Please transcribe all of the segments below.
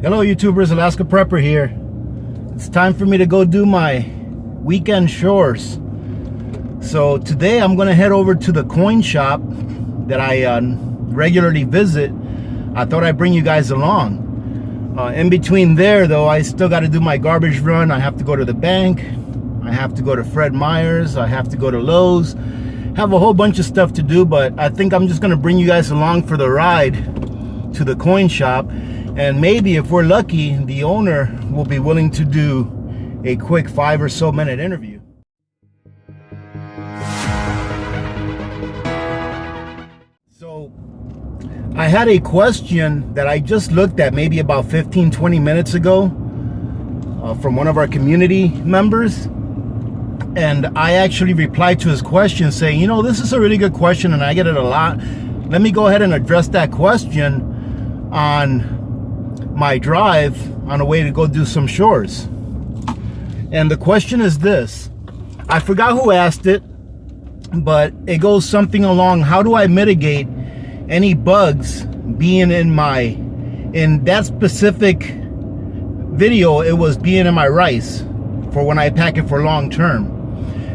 Hello YouTubers, Alaska Prepper here. It's time for me to go do my weekend chores. So today I'm going to head over to the coin shop that I regularly visit. I thought I'd bring you guys along. In between there though, I still got to do my garbage run. I have to go to the bank. I have to go to Fred Meyer's. I have to go to Lowe's. Have a whole bunch of stuff to do, but I think I'm just going to bring you guys along for the ride to the coin shop. And maybe if we're lucky, the owner will be willing to do a quick 5 or so minute interview. So I had a question that I just looked at maybe about 15-20 minutes ago from one of our community members. And I actually replied to his question saying, you know, this is a really good question and I get it a lot. Let me go ahead and address that question on my drive on a way to go do some chores. And the question is this. I forgot who asked it, but it goes something along, how do I mitigate any bugs being in that specific video? It was being in my rice for when I pack it for long term.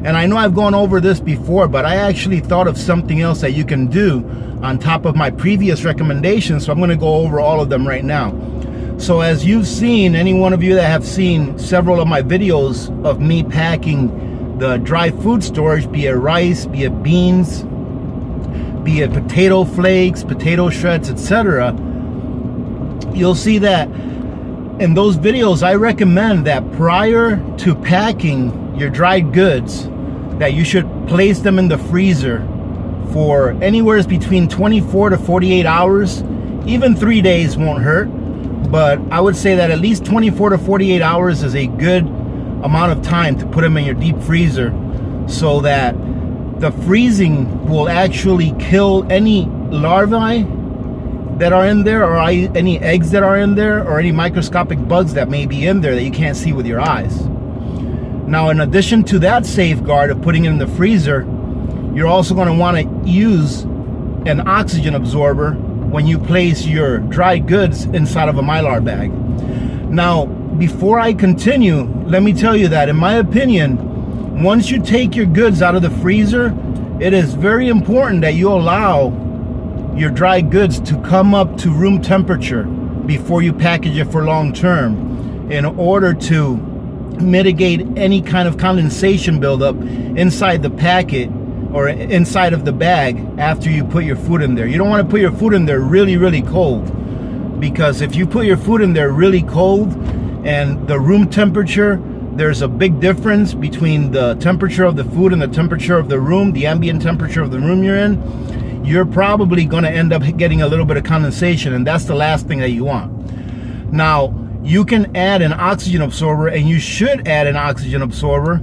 And I know I've gone over this before, but I actually thought of something else that you can do on top of my previous recommendations. So I'm going to go over all of them right now. So as you've seen, any one of you that have seen several of my videos of me packing the dry food storage, be it rice, be it beans, be it potato flakes, potato shreds, etc., you'll see that in those videos I recommend that prior to packing your dried goods, that you should place them in the freezer for anywhere between 24 to 48 hours. Even 3 days won't hurt. But I would say that at least 24 to 48 hours is a good amount of time to put them in your deep freezer, so that the freezing will actually kill any larvae that are in there, or any eggs that are in there, or any microscopic bugs that may be in there that you can't see with your eyes. Now, in addition to that safeguard of putting it in the freezer, you're also going to want to use an oxygen absorber when you place your dry goods inside of a Mylar bag. Now, before I continue, let me tell you that in my opinion, once you take your goods out of the freezer, it is very important that you allow your dry goods to come up to room temperature before you package it for long term, in order to mitigate any kind of condensation buildup inside the packet or inside of the bag after you put your food in there. You don't want to put your food in there really cold, because if you put your food in there really cold and the room temperature, there's a big difference between the temperature of the food and the temperature of the room, the ambient temperature of the room you're in, you're probably going to end up getting a little bit of condensation, and that's the last thing that you want. Now, you can add an oxygen absorber, and you should add an oxygen absorber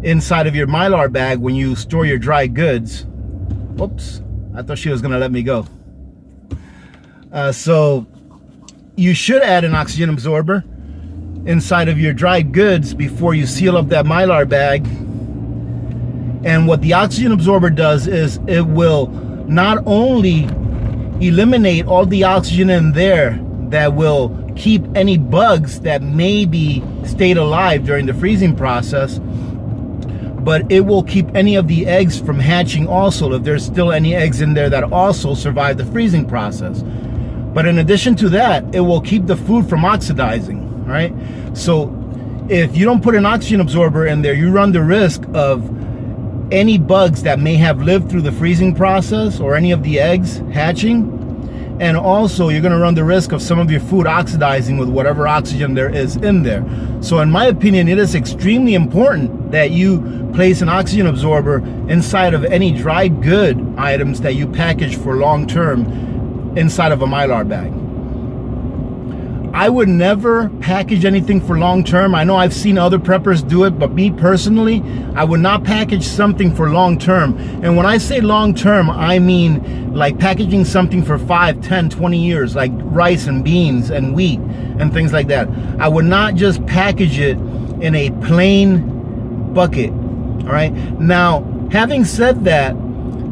inside of your Mylar bag when you store your dry goods. Whoops, I thought she was gonna let me go. So you should add an oxygen absorber inside of your dry goods before you seal up that Mylar bag. And what the oxygen absorber does is it will not only eliminate all the oxygen in there that will keep any bugs that may be stayed alive during the freezing process, but it will keep any of the eggs from hatching also, if there's still any eggs in there that also survive the freezing process. But in addition to that, it will keep the food from oxidizing, right? So if you don't put an oxygen absorber in there, you run the risk of any bugs that may have lived through the freezing process, or any of the eggs hatching. And also, you're going to run the risk of some of your food oxidizing with whatever oxygen there is in there. So in my opinion, it is extremely important that you place an oxygen absorber inside of any dried good items that you package for long term inside of a Mylar bag. I would never package anything for long term. I know I've seen other preppers do it, but me personally, I would not package something for long term. And when I say long term, I mean like packaging something for 5, 10, 20 years, like rice and beans and wheat and things like that. I would not just package it in a plain bucket. All right. Now, having said that,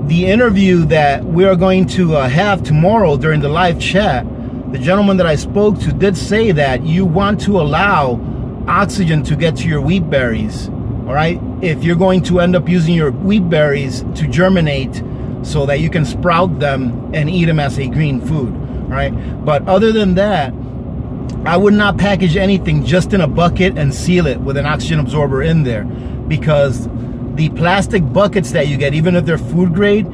the interview that we are going to have tomorrow during the live chat the gentleman that I spoke to did say that you want to allow oxygen to get to your wheat berries, all right? If you're going to end up using your wheat berries to germinate so that you can sprout them and eat them as a green food, all right? But other than that, I would not package anything just in a bucket and seal it with an oxygen absorber in there, because the plastic buckets that you get, even if they're food grade,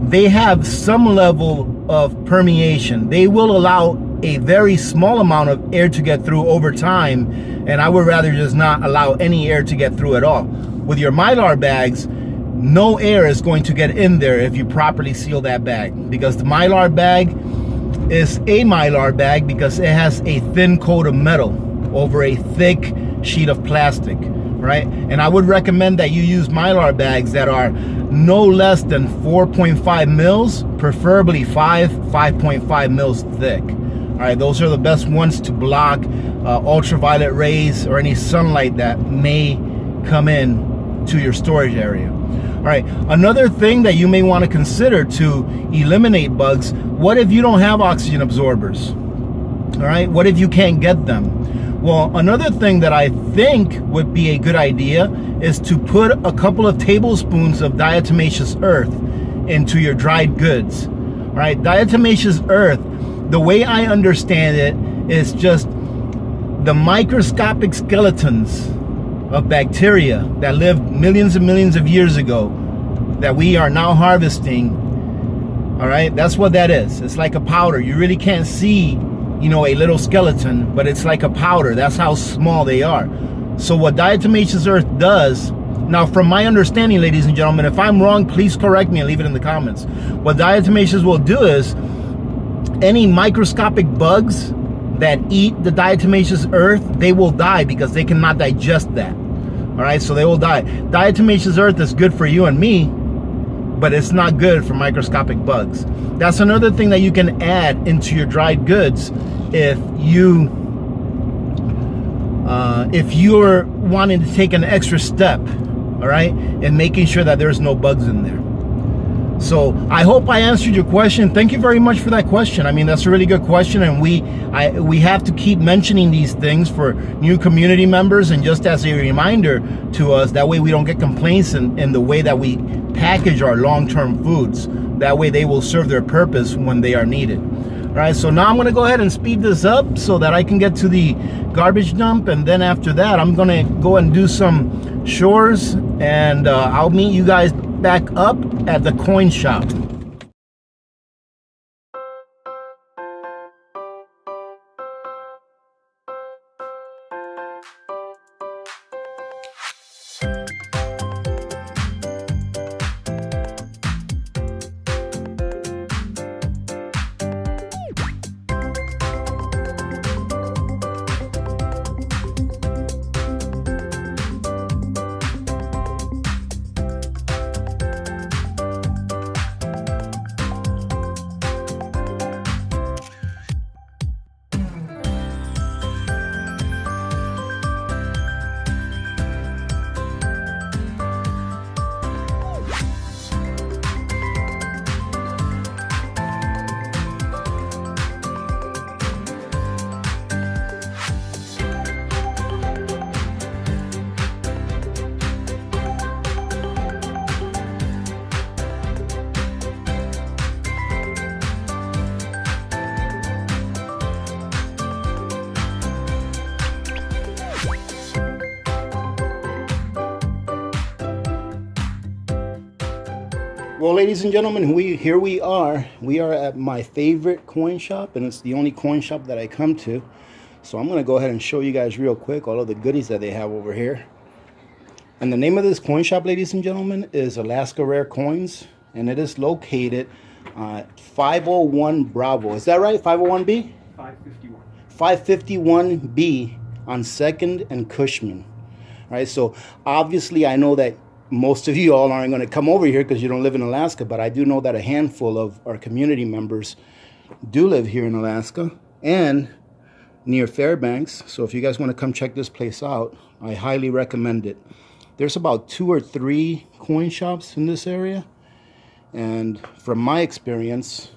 they have some level of permeation. They will allow a very small amount of air to get through over time, and I would rather just not allow any air to get through at all. With your Mylar bags, no air is going to get in there if you properly seal that bag, because the Mylar bag is a Mylar bag because it has a thin coat of metal over a thick sheet of plastic, right? And I would recommend that you use Mylar bags that are no less than 4.5 mils, preferably 5.5 mils thick. All right, those are the best ones to block ultraviolet rays or any sunlight that may come in to your storage area. All right, another thing that you may want to consider to eliminate bugs, what if you don't have oxygen absorbers? All right, what if you can't get them? Well, another thing that I think would be a good idea is to put a couple of tablespoons of diatomaceous earth into your dried goods. All right, diatomaceous earth, the way I understand it, is just the microscopic skeletons of bacteria that lived millions and millions of years ago that we are now harvesting. All right, that's what that is. It's like a powder. You really can't see, you know, a little skeleton, but it's like a powder. That's how small they are. So what diatomaceous earth does, now from my understanding, ladies and gentlemen, if I'm wrong, please correct me and leave it in the comments. What diatomaceous will do is any microscopic bugs that eat the diatomaceous earth, they will die because they cannot digest that. All right, so they will die. Diatomaceous earth is good for you and me, but it's not good for microscopic bugs. That's another thing that you can add into your dried goods if you're wanting to take an extra step, all right, in making sure that there's no bugs in there. So I hope I answered your question. Thank you very much for that question. I mean, that's a really good question, and we have to keep mentioning these things for new community members, and just as a reminder to us, that way we don't get complaints in the way that we package our long-term foods. That way they will serve their purpose when they are needed. All right, so now I'm going to go ahead and speed this up so that I can get to the garbage dump, and then after that I'm going to go and do some chores, and I'll meet you guys back up at the coin shop. Well, ladies and gentlemen, here we are. We are at my favorite coin shop, and it's the only coin shop that I come to. So I'm going to go ahead and show you guys real quick all of the goodies that they have over here. And the name of this coin shop, ladies and gentlemen, is Alaska Rare Coins, and it is located at 501 Bravo. Is that right? 501B? 551. 551B on 2nd and Cushman. All right, so obviously I know that most of you all aren't going to come over here because you don't live in Alaska, but I do know that a handful of our community members do live here in Alaska and near Fairbanks. So if you guys want to come check this place out, I highly recommend it. There's about 2 or 3 coin shops in this area, and from my experience,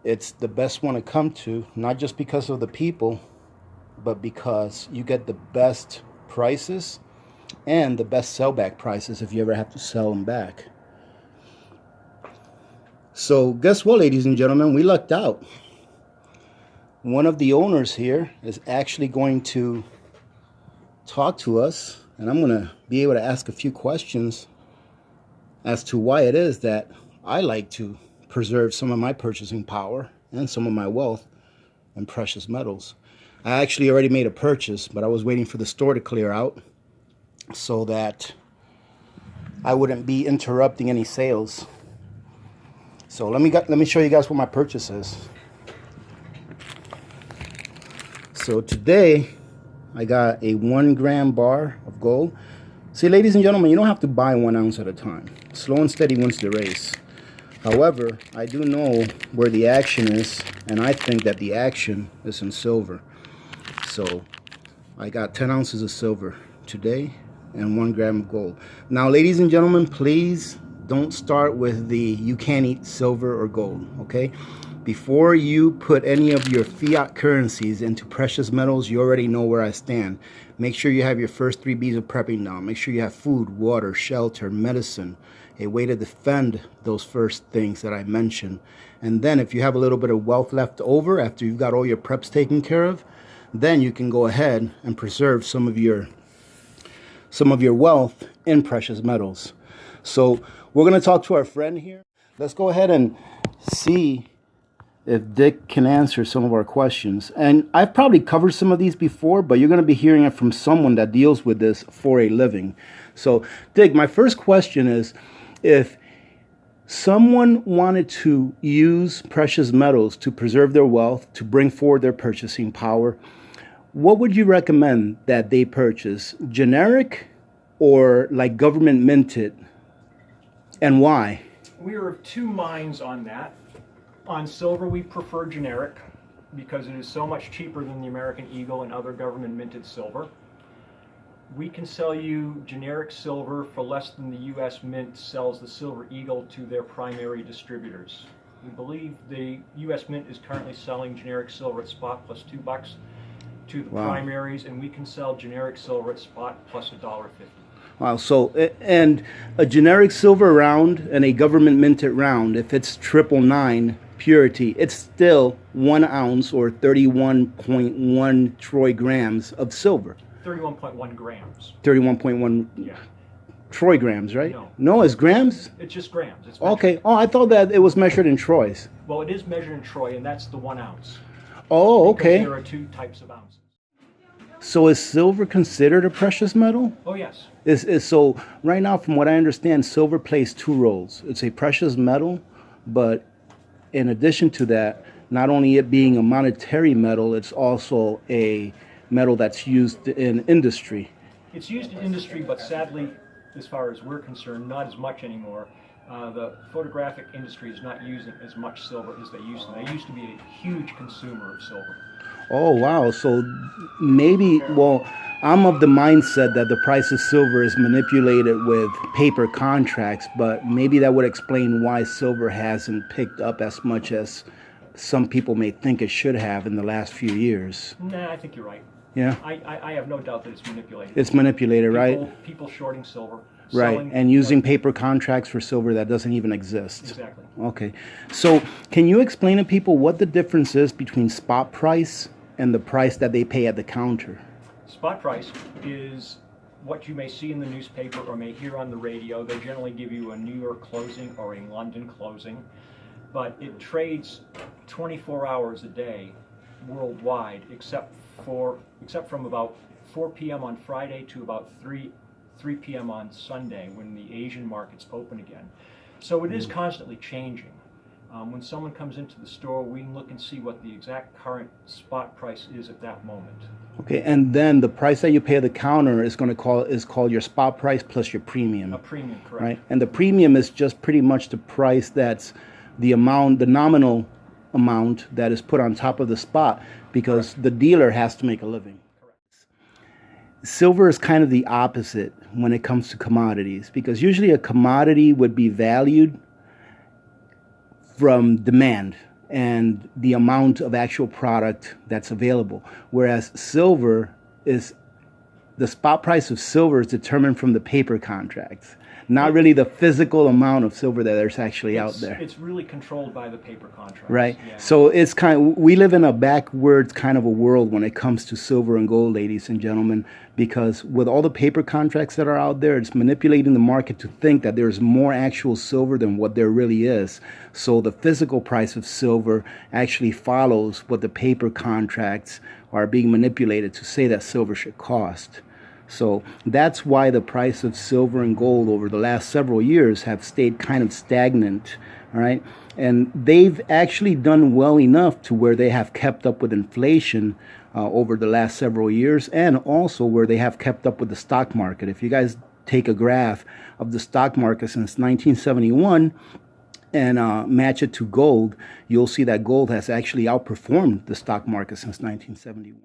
it's the best one to come to, not just because of the people, but because you get the best prices and the best sellback prices if you ever have to sell them back. So guess what, ladies and gentlemen, we lucked out. One of the owners here is actually going to talk to us, and I'm going to be able to ask a few questions as to why it is that I like to preserve some of my purchasing power and some of my wealth in precious metals. I actually already made a purchase, but I was waiting for the store to clear out so that I wouldn't be interrupting any sales. So let me show you guys what my purchase is. So today I got a 1 gram bar of gold. See, ladies and gentlemen, you don't have to buy 1 ounce at a time. Slow and steady wins the race. However, I do know where the action is, and I think that the action is in silver. So I got 10 ounces of silver today and 1 gram of gold. Now, ladies and gentlemen, please don't start with the you can't eat silver or gold, okay? Before you put any of your fiat currencies into precious metals, you already know where I stand. Make sure you have your first 3 B's of prepping down. Make sure you have food, water, shelter, medicine, a way to defend those first things that I mentioned. And then if you have a little bit of wealth left over after you've got all your preps taken care of, then you can go ahead and preserve some of your wealth in precious metals. So we're going to talk to our friend here. Let's go ahead and see if Dick can answer some of our questions. And I've probably covered some of these before, but you're going to be hearing it from someone that deals with this for a living. So, Dick, my first question is, if someone wanted to use precious metals to preserve their wealth, to bring forward their purchasing power, what would you recommend that they purchase? Generic or like government minted? And why? We are of two minds on that. On silver, we prefer generic because it is so much cheaper than the American Eagle and other government minted silver. We can sell you generic silver for less than the U.S. Mint sells the Silver Eagle to their primary distributors. We believe the U.S. Mint is currently selling generic silver at spot plus $2 to the primaries, and we can sell generic silver at spot plus $1.50. Wow, so, and a generic silver round and a government minted round, if it's 999 purity, it's still 1 ounce or 31.1 troy grams of silver. 31.1 grams. 31.1 yeah. troy grams, right? No. No, it's grams? It's just grams. It's okay. Oh, I thought that it was measured in troys. Well, it is measured in troy, and that's the 1 ounce. Oh, okay. There are 2 types of ounces. So is silver considered a precious metal? Oh, yes. So right now, from what I understand, silver plays 2 roles. It's a precious metal, but in addition to that, not only it being a monetary metal, it's also a metal that's used in industry. It's used in industry, but sadly, as far as we're concerned, not as much anymore. The photographic industry is not using as much silver as they used to. They used to be a huge consumer of silver. Oh, wow. So maybe, well, I'm of the mindset that the price of silver is manipulated with paper contracts, but maybe that would explain why silver hasn't picked up as much as some people may think it should have in the last few years. Nah, I think you're right. Yeah? I have no doubt that it's manipulated. It's manipulated, right? People shorting silver. Right, and using paper contracts for silver that doesn't even exist. Exactly. Okay. So can you explain to people what the difference is between spot price and the price that they pay at the counter? Spot price is what you may see in the newspaper or may hear on the radio. They generally give you a New York closing or a London closing, but it trades 24 hours a day worldwide, except from about 4 p.m. on Friday to about 3 p.m. on Sunday when the Asian markets open again. So it is constantly changing. When someone comes into the store, we can look and see what the exact current spot price is at that moment. Okay, and then the price that you pay at the counter is called your spot price plus your premium. A premium, correct. Right, and the premium is just pretty much the price that's the nominal amount that is put on top of the spot because the dealer has to make a living. Silver is kind of the opposite when it comes to commodities because usually a commodity would be valued from demand and the amount of actual product that's available. Whereas silver is, the spot price of silver is determined from the paper contracts, not really the physical amount of silver that there's actually out there. It's really controlled by the paper contracts. Right. Yeah. So it's we live in a backwards kind of a world when it comes to silver and gold, ladies and gentlemen, because with all the paper contracts that are out there, it's manipulating the market to think that there's more actual silver than what there really is. So the physical price of silver actually follows what the paper contracts are being manipulated to say that silver should cost. So that's why the price of silver and gold over the last several years have stayed kind of stagnant, all right? And they've actually done well enough to where they have kept up with inflation over the last several years, and also where they have kept up with the stock market. If you guys take a graph of the stock market since 1971 and match it to gold, you'll see that gold has actually outperformed the stock market since 1971.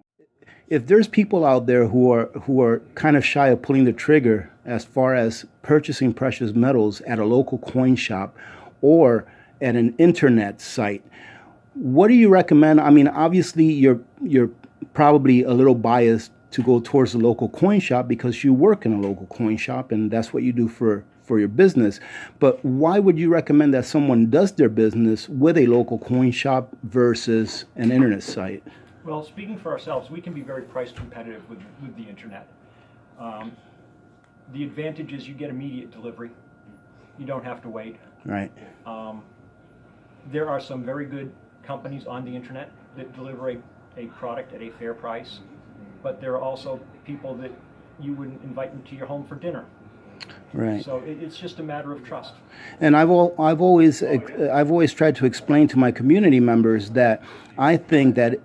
If there's people out there who are kind of shy of pulling the trigger as far as purchasing precious metals at a local coin shop or at an internet site, what do you recommend? I mean, obviously you're probably a little biased to go towards the local coin shop because you work in a local coin shop and that's what you do for your business. But why would you recommend that someone does their business with a local coin shop versus an internet site? Well, speaking for ourselves, we can be very price competitive with the internet. The advantage is you get immediate delivery. You don't have to wait. Right. There are some very good companies on the internet that deliver a product at a fair price, but there are also people that you wouldn't invite into your home for dinner. Right. So it's just a matter of trust. And I've always tried to explain to my community members that I think that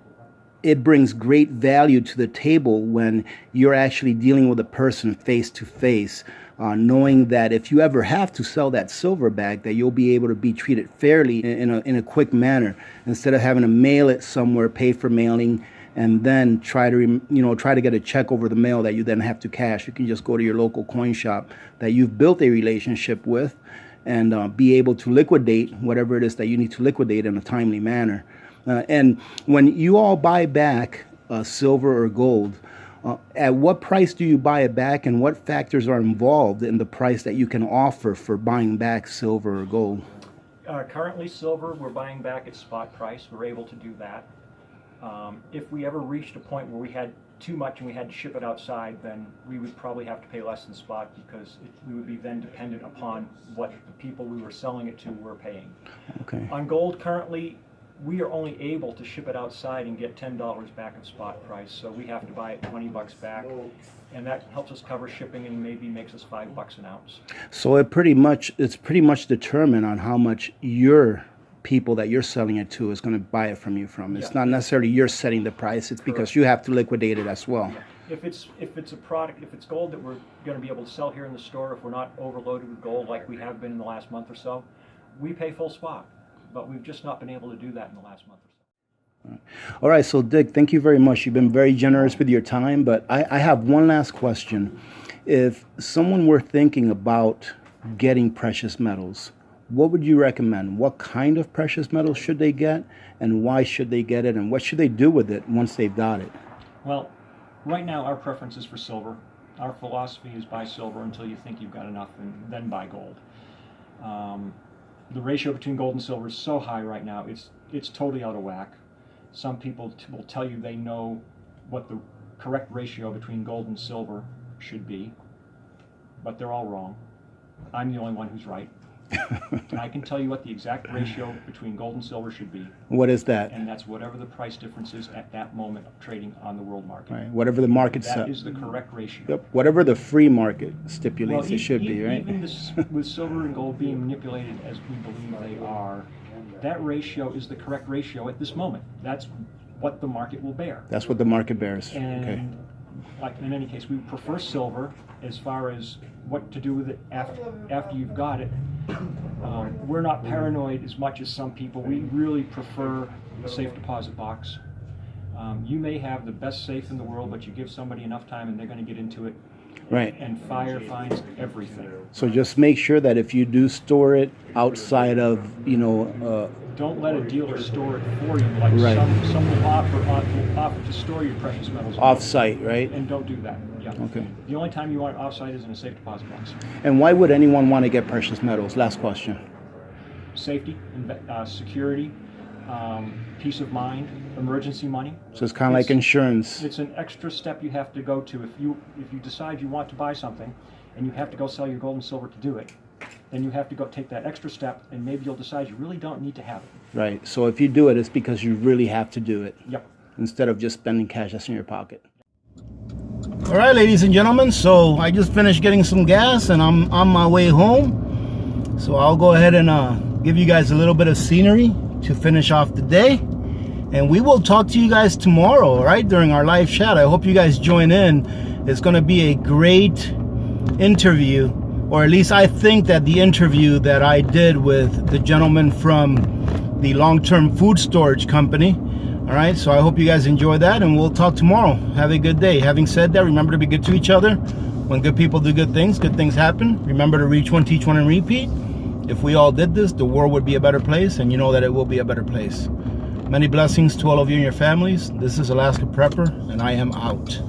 it brings great value to the table when you're actually dealing with a person face to face, knowing that if you ever have to sell that silver back, that you'll be able to be treated fairly in a quick manner, instead of having to mail it somewhere, pay for mailing, and then try to get a check over the mail that you then have to cash. You can just go to your local coin shop that you've built a relationship with and be able to liquidate whatever it is that you need to liquidate in a timely manner. And when you all buy back silver or gold, at what price do you buy it back, and what factors are involved in the price that you can offer for buying back silver or gold? Currently, silver, we're buying back at spot price. We're able to do that. If we ever reached a point where we had too much and we had to ship it outside, then we would probably have to pay less than spot, because we would be then dependent upon what the people we were selling it to were paying. Okay. On gold, currently, we are only able to ship it outside and get $10 back of spot price, so we have to buy it $20 back, and that helps us cover shipping and maybe makes us $5 an ounce. So it's pretty much determined on how much your people that you're selling it to is going to buy it from you from. It's not necessarily you're setting the price. It's because you have to liquidate it as well. Yeah. If it's a product, if it's gold that we're going to be able to sell here in the store, if we're not overloaded with gold like we have been in the last month or so, we pay full spot. But we've just not been able to do that in the last month or so. All right, so Dick, thank you very much. You've been very generous with your time, but I have one last question. If someone were thinking about getting precious metals, what would you recommend? What kind of precious metals should they get, and why should they get it, and what should they do with it once they've got it? Well, right now our preference is for silver. Our philosophy is buy silver until you think you've got enough, and then buy gold. The ratio between gold and silver is so high right now, it's totally out of whack. Some people will tell you they know what the correct ratio between gold and silver should be, but they're all wrong. I'm the only one who's right. And I can tell you what the exact ratio between gold and silver should be. What is that? And that's whatever the price difference is at that moment of trading on the world market. Right. Whatever the market set. That is the correct ratio. Yep. Whatever the free market stipulates, it should be, right? Even with silver and gold being manipulated as we believe they are, that ratio is the correct ratio at this moment. That's what the market will bear. That's what the market bears. And okay. Like in any case, we prefer silver as far as what to do with it after you've got it. We're not paranoid as much as some people. We really prefer a safe deposit box. You may have the best safe in the world, but you give somebody enough time and they're going to get into it. Right. And fire finds everything. So just make sure that if you do store it outside of, Don't let a dealer store it for you. Like Right. some will offer to store your precious metals Off-site, right? and don't do that. Yeah. Okay. The only time you want it off-site is in a safe deposit box. And why would anyone want to get precious metals? Last question. Safety, security, peace of mind, emergency money. So it's kind of like insurance. It's an extra step you have to go to if you decide you want to buy something, and you have to go sell your gold and silver to do it. Then you have to go take that extra step, and maybe you'll decide you really don't need to have it. Right. So if you do it, it's because you really have to do it. Yep. Instead of just spending cash that's in your pocket. All right, ladies and gentlemen. So I just finished getting some gas, and I'm on my way home. So I'll go ahead and give you guys a little bit of scenery to finish off the day. And we will talk to you guys tomorrow, all right, during our live chat. I hope you guys join in. It's going to be a great interview, or at least I think that the interview that I did with the gentleman from the long-term food storage company. All right, so I hope you guys enjoy that, and we'll talk tomorrow. Have a good day. Having said that, remember to be good to each other. When good people do good things happen. Remember to reach one, teach one, and repeat. If we all did this, the world would be a better place, and you know that it will be a better place. Many blessings to all of you and your families. This is Alaska Prepper, and I am out.